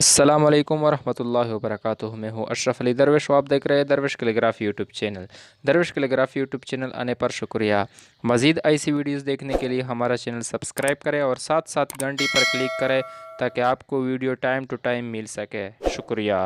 अस्सलाम वालेकुम वरहमतुल्लाहि वबरकातुहू। मैं हूँ अशरफ अली दरवेश। आप देख रहे हैं दरवेश कैलीग्राफी यूट्यूब चैनल। दरवेश कैलीग्राफी यूट्यूब चैनल आने पर शुक्रिया। मज़ीद ऐसी वीडियोस देखने के लिए हमारा चैनल सब्सक्राइब करें और साथ साथ घंटी पर क्लिक करें ताकि आपको वीडियो टाइम टू टाइम मिल सके। शुक्रिया।